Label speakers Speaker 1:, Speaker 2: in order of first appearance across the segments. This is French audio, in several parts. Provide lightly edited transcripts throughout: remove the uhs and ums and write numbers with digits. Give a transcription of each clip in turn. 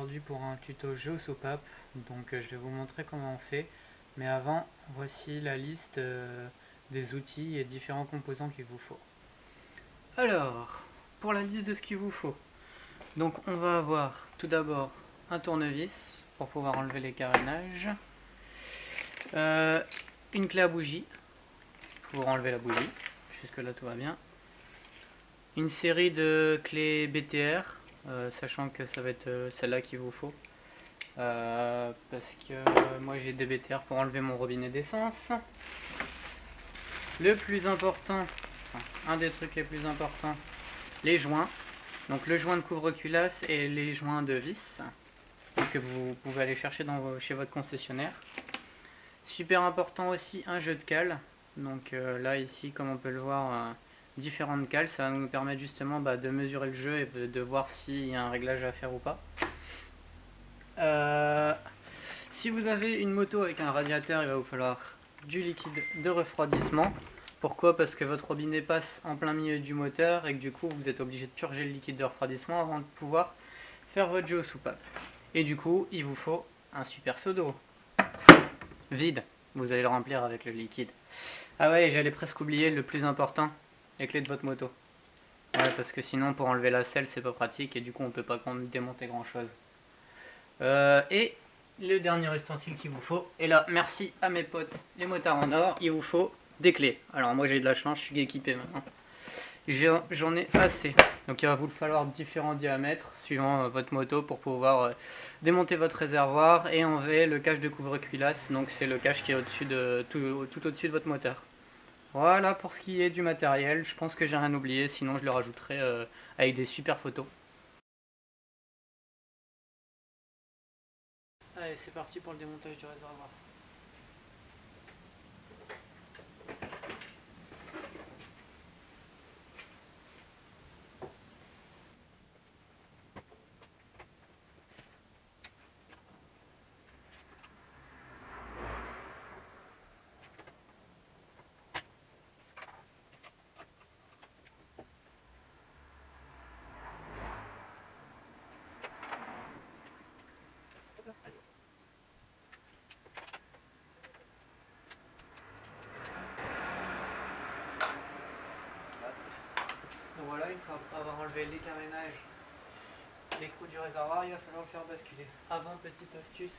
Speaker 1: aujourd'hui pour un tuto GeoSoupape. Donc je vais vous montrer comment on fait. Mais avant, voici la liste des outils et différents composants qu'il vous faut. Alors, pour la liste de ce qu'il vous faut. Donc on va avoir tout d'abord un tournevis pour pouvoir enlever les carénages. Une clé à bougie pour enlever la bougie. Jusque là tout va bien. Une série de clés BTR, sachant que ça va être celle-là qu'il vous faut. Parce que moi j'ai des BTR pour enlever mon robinet d'essence. Le plus important, enfin, un des trucs les plus importants, les joints. Donc le joint de couvre-culasse et les joints de vis que vous pouvez aller chercher chez votre concessionnaire. Super important aussi un jeu de cales. Donc là ici comme on peut le voir, différentes cales, ça va nous permettre justement de mesurer le jeu et de voir s'il y a un réglage à faire ou pas. Si vous avez une moto avec un radiateur, il va vous falloir du liquide de refroidissement. Pourquoi? Parce que votre robinet passe en plein milieu du moteur et que du coup vous êtes obligé de purger le liquide de refroidissement avant de pouvoir faire votre GeoSoupape. Et du coup il vous faut un super seau d'eau vide, vous allez le remplir avec le liquide. Ah ouais, j'allais presque oublier le plus important, les clés de votre moto. Ouais, parce que sinon pour enlever la selle c'est pas pratique et du coup on peut pas démonter grand chose. Et le dernier ustensile qu'il vous faut, et là merci à mes potes les motards en or, il vous faut des clés. Alors moi j'ai de la chance, je suis équipé maintenant. J'en ai assez, donc il va vous falloir différents diamètres suivant votre moto pour pouvoir démonter votre réservoir et enlever le cache de couvre-culasse. Donc c'est le cache qui est au-dessus de tout au-dessus de votre moteur. Voilà pour ce qui est du matériel, je pense que j'ai rien oublié, sinon je le rajouterai avec des super photos. Allez, c'est parti pour le démontage du réservoir. Donc voilà, une fois avoir enlevé les carénages, les trous du réservoir, il va falloir le faire basculer. Avant, petite astuce,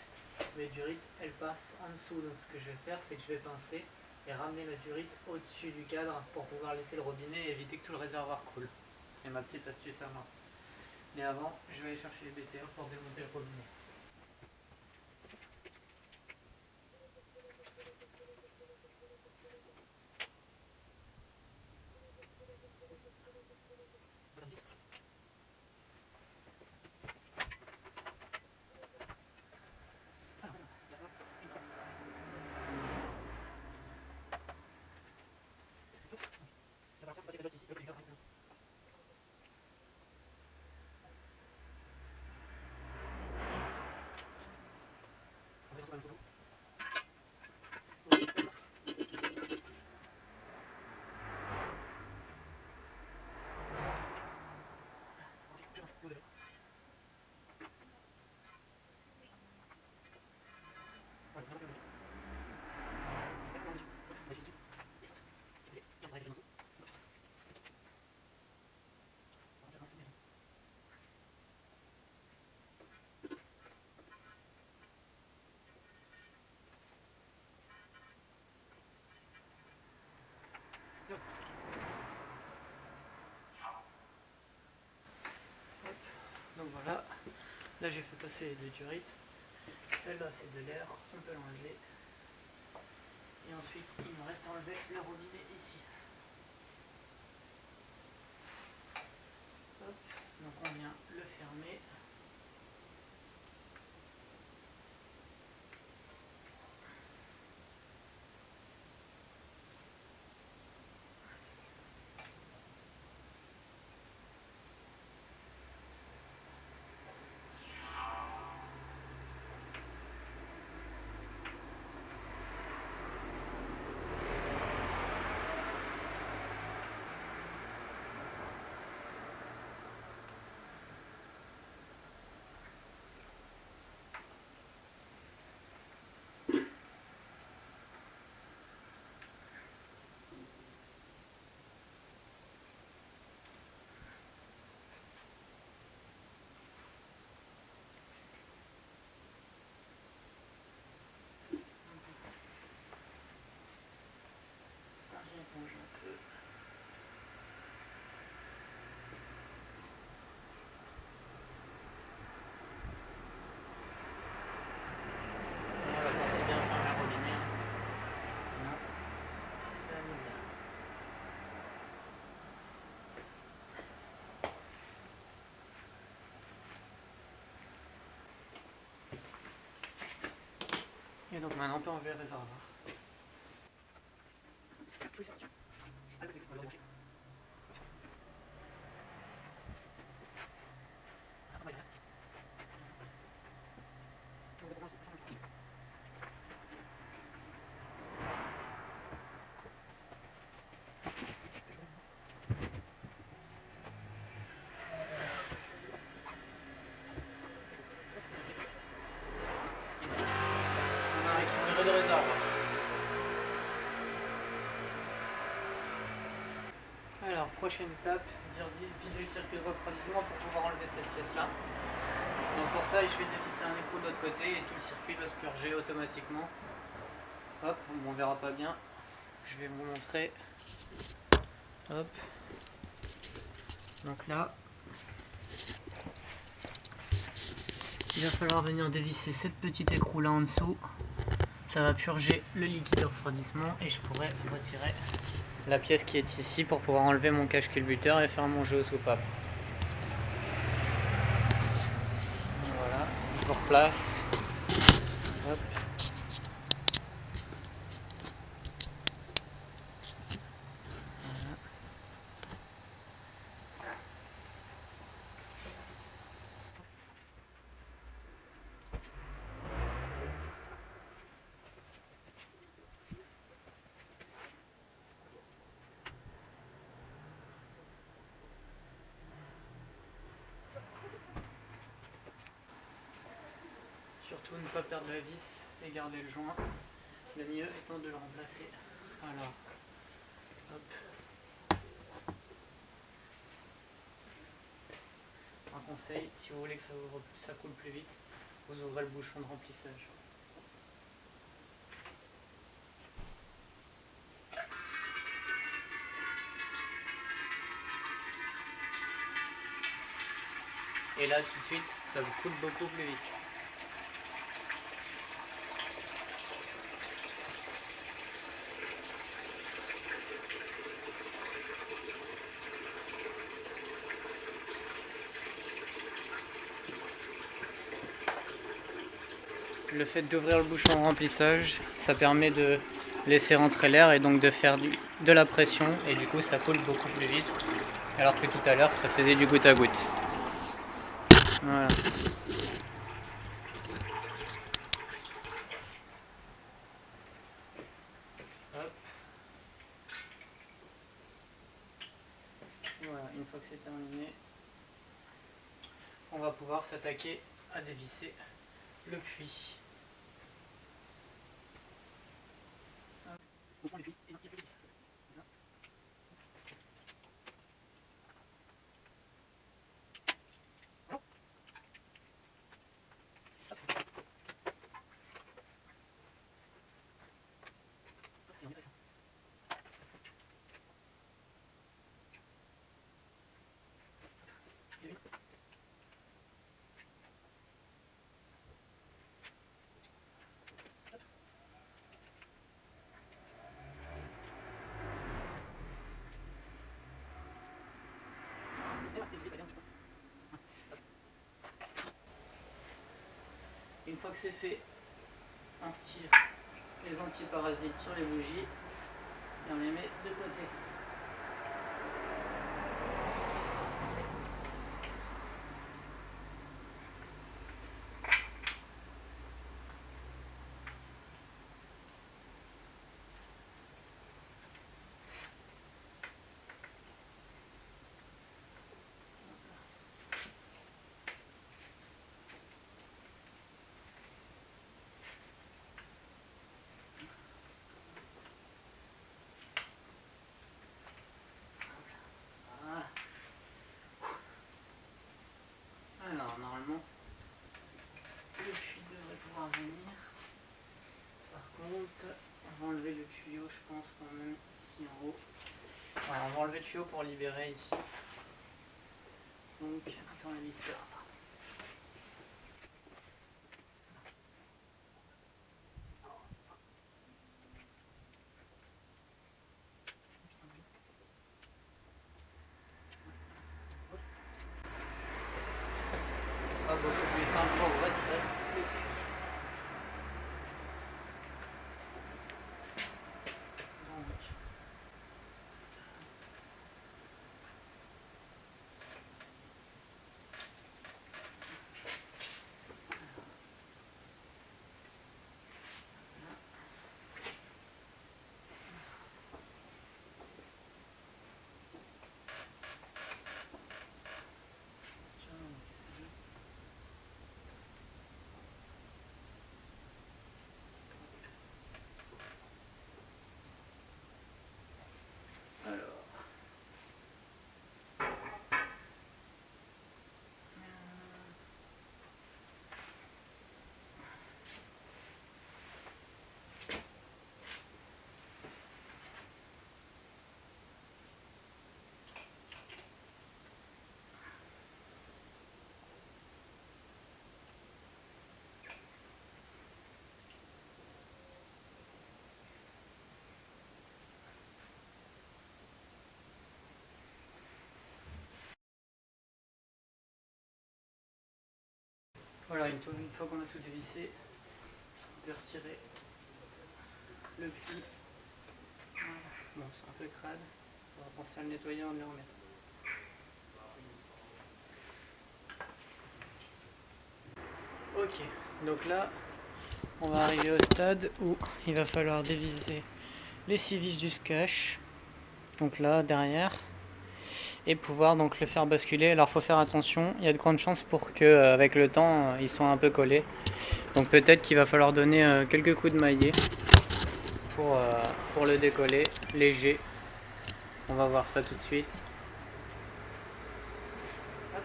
Speaker 1: les durites, elles passent en dessous. Donc ce que je vais faire, c'est que je vais pincer et ramener la durite au-dessus du cadre pour pouvoir laisser le robinet et éviter que tout le réservoir coule. C'est ma petite astuce à moi. Mais avant, je vais aller chercher les BTR pour démonter le robinet. Donc voilà, là j'ai fait passer les deux durites. Celle-là c'est de l'air, on peut l'enlever. Et ensuite il me reste à enlever le robinet ici. Hop, donc on vient le fermer. Et donc maintenant on peut enlever le réservoir. On a récupéré le réservoir. Alors, prochaine étape, vider le circuit de refroidissement pour pouvoir enlever cette pièce-là. Donc pour ça, je vais dévisser un écrou de l'autre côté et tout le circuit va se purger automatiquement. Hop, on verra pas bien. Je vais vous montrer. Hop. Donc là, il va falloir venir dévisser cette petite écrou là en dessous. Ça va purger le liquide de refroidissement et je pourrai retirer la pièce qui est ici pour pouvoir enlever mon cache culbuteur et faire mon jeu aux soupapes. Voilà, je vous replace. Hop. Voilà. Surtout ne pas perdre la vis et garder le joint. Le mieux étant de le remplacer. Alors, hop. Un conseil, si vous voulez que ça coule plus vite, vous ouvrez le bouchon de remplissage. Et là tout de suite, ça vous coule beaucoup plus vite. Le fait d'ouvrir le bouchon de remplissage, ça permet de laisser rentrer l'air et donc de faire de la pression et du coup ça coule beaucoup plus vite alors que tout à l'heure ça faisait du goutte à goutte. Voilà. Hop. Voilà, une fois que c'est terminé, on va pouvoir s'attaquer à dévisser le puits. On prend les puits et il y a plus de vis. Voilà. C'est intéressant. Une fois que c'est fait, on retire les antiparasites sur les bougies et on les met de côté. Alors normalement, le puits devrait pouvoir venir. Par contre, on va enlever le tuyau, je pense quand même, ici en haut. Voilà, on va enlever le tuyau pour libérer ici. Donc, attends la vis là. Ce sera beaucoup plus simple pour retirer le puits. Voilà, une fois qu'on a tout dévissé, on peut retirer le pli. Voilà. Bon, c'est un peu crade, on va penser à le nettoyer en le remettre. Ok, donc là, on va arriver au stade où il va falloir dévisser les 6 vis du cache, donc là, derrière, et pouvoir donc le faire basculer. Alors faut faire attention, il y a de grandes chances pour que avec le temps ils soient un peu collés, donc peut-être qu'il va falloir donner quelques coups de maillet pour le décoller léger. On va voir ça tout de suite. Hop.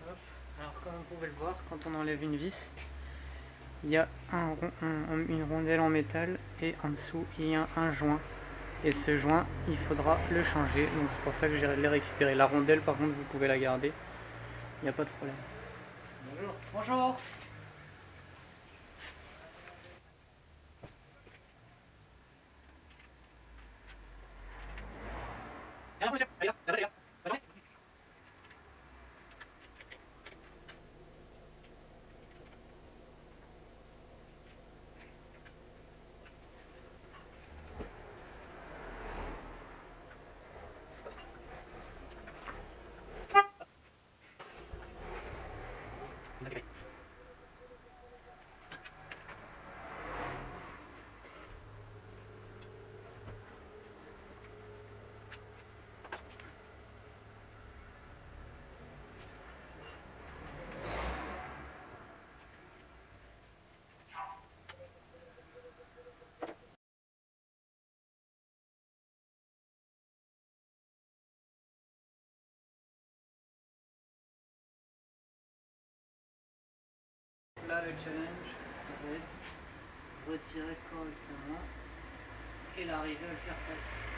Speaker 1: Hop. Alors comme vous pouvez le voir, quand on enlève une vis, il y a une rondelle en métal et en dessous il y a un joint. Et ce joint, il faudra le changer, donc c'est pour ça que j'ai récupéré. La rondelle, par contre, vous pouvez la garder, il n'y a pas de problème. Bonjour. Bonjour. Là, le challenge, ça va être retirer correctement et l'arriver à le faire passer.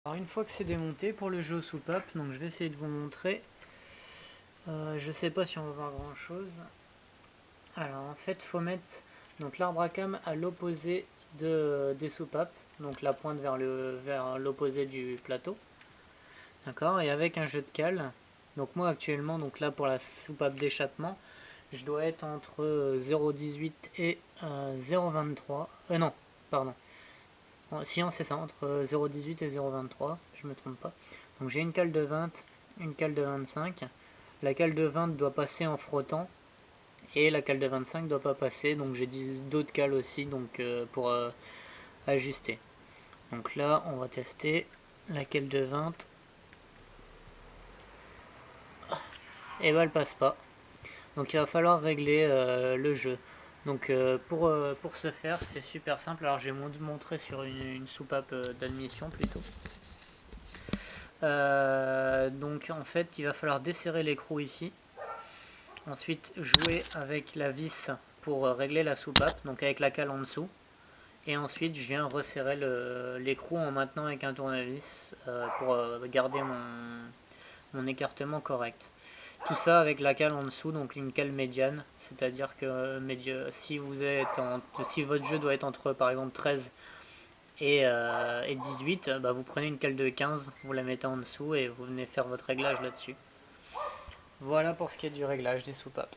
Speaker 1: Alors une fois que c'est démonté pour le jeu aux soupapes, donc je vais essayer de vous montrer. Je sais pas si on va voir grand chose. Alors en fait faut mettre donc l'arbre à cam à l'opposé des soupapes, donc la pointe vers l'opposé du plateau. D'accord, et avec un jeu de cale. Donc moi actuellement, donc là pour la soupape d'échappement, je dois être entre 0,18 et 0,23. Non, pardon. Si, c'est ça, entre 0,18 et 0,23, je me trompe pas. Donc j'ai une cale de 20, une cale de 25. La cale de 20 doit passer en frottant et la cale de 25 doit pas passer. Donc j'ai d'autres cales aussi donc pour ajuster. Donc là, on va tester la cale de 20. Et bah elle passe pas. Donc il va falloir régler le jeu. Donc pour ce faire, c'est super simple. Alors je vais vous montrer sur une soupape d'admission plutôt. Donc en fait, il va falloir desserrer l'écrou ici. Ensuite, jouer avec la vis pour régler la soupape, donc avec la cale en dessous. Et ensuite, je viens resserrer l'écrou en maintenant avec un tournevis pour garder mon écartement correct. Tout ça avec la cale en dessous, donc une cale médiane, c'est-à-dire que si votre jeu doit être entre par exemple 13 et 18, bah, vous prenez une cale de 15, vous la mettez en dessous et vous venez faire votre réglage là-dessus. Voilà pour ce qui est du réglage des soupapes.